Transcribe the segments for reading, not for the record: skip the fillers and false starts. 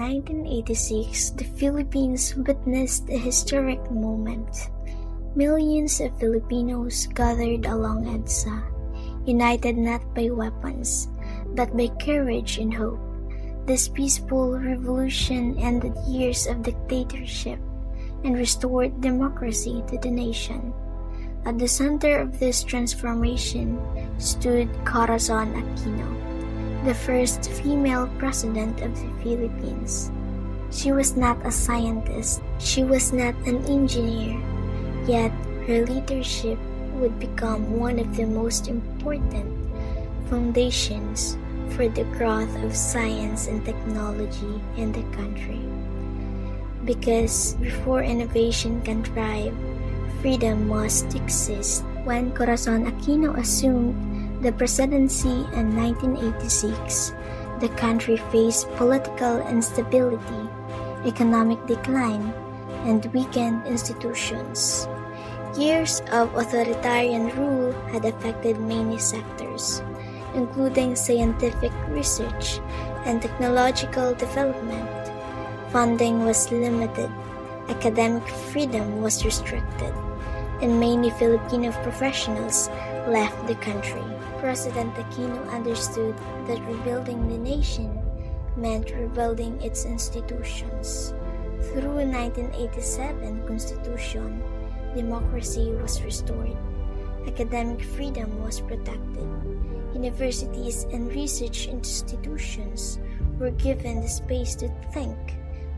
1986, the Philippines witnessed a historic moment. Millions of Filipinos gathered along EDSA, united not by weapons, but by courage and hope. This peaceful revolution ended years of dictatorship and restored democracy to the nation. At the center of this transformation stood Corazon Aquino, the first female president of the Philippines. She was not a scientist, she was not an engineer, yet her leadership would become one of the most important foundations for the growth of science and technology in the country. Because before innovation can thrive, freedom must exist. When Corazon Aquino assumed the presidency in 1986, the country faced political instability, economic decline, and weakened institutions. Years of authoritarian rule had affected many sectors, including scientific research and technological development. Funding was limited, academic freedom was restricted, and many Filipino professionals left the country. President Aquino understood that rebuilding the nation meant rebuilding its institutions. Through 1987 Constitution, democracy was restored, academic freedom was protected, universities and research institutions were given the space to think,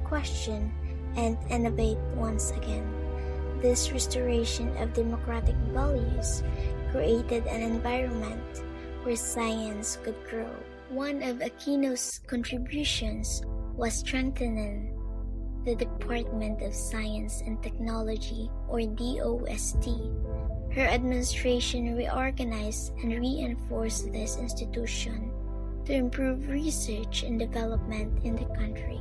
question, and innovate once again. This restoration of democratic values created an environment where science could grow. One of Aquino's contributions was strengthening the Department of Science and Technology, or DOST. Her administration reorganized and reinforced this institution to improve research and development in the country.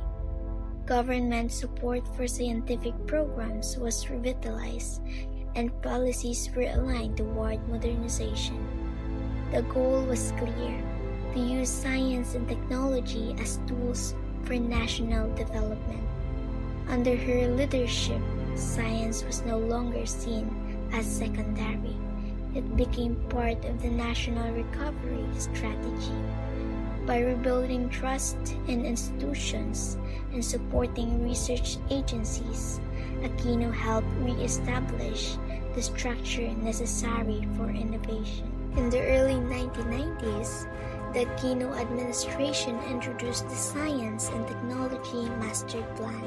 Government support for scientific programs was revitalized and policies were aligned toward modernization. The goal was clear: to use science and technology as tools for national development. Under her leadership, science was no longer seen as secondary. It became part of the national recovery strategy. By rebuilding trust in institutions and supporting research agencies, Aquino helped re-establish the structure necessary for innovation. In the early 1990s, the Aquino administration introduced the Science and Technology Master Plan,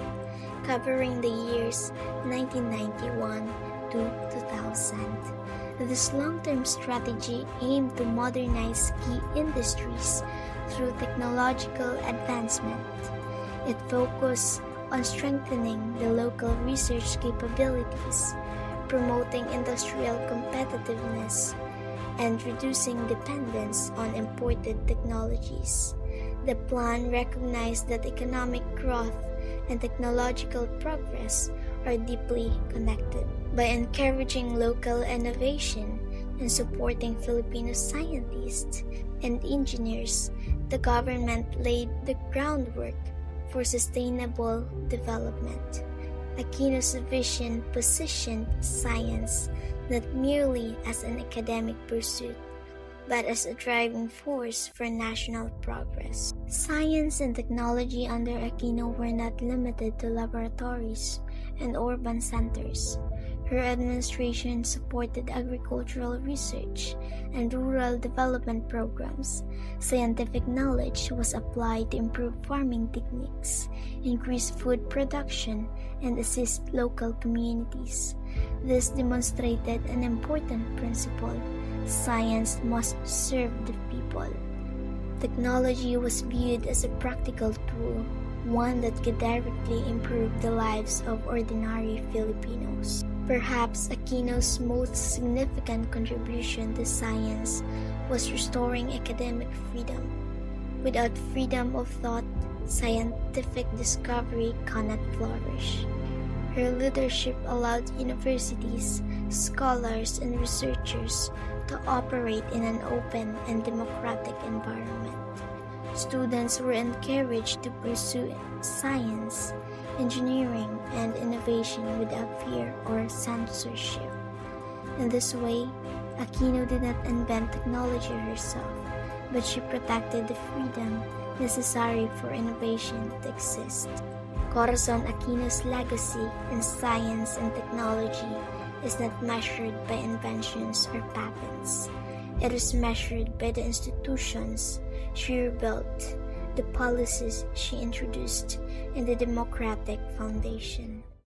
covering the years 1991 to 2000. This long-term strategy aimed to modernize key industries through technological advancement. It focused on strengthening the local research capabilities, promoting industrial competitiveness, and reducing dependence on imported technologies. The plan recognized that economic growth and technological progress are deeply connected. By encouraging local innovation and supporting Filipino scientists and engineers, the government laid the groundwork for sustainable development. Aquino's vision positioned science not merely as an academic pursuit, but as a driving force for national progress. Science and technology under Aquino were not limited to laboratories and urban centers. Her administration supported agricultural research and rural development programs. Scientific knowledge was applied to improve farming techniques, increase food production, and assist local communities. This demonstrated an important principle: science must serve the people. Technology was viewed as a practical tool, one that could directly improve the lives of ordinary Filipinos. Perhaps Aquino's most significant contribution to science was restoring academic freedom. Without freedom of thought, scientific discovery cannot flourish. Her leadership allowed universities, scholars, and researchers to operate in an open and democratic environment. Students were encouraged to pursue science, engineering, and innovation without fear or censorship. In this way, Aquino did not invent technology herself, but she protected the freedom necessary for innovation to exist. Corazon Aquino's legacy in science and technology is not measured by inventions or patents. It is measured by the institutions she rebuilt, the policies she introduced, and the democratic foundation.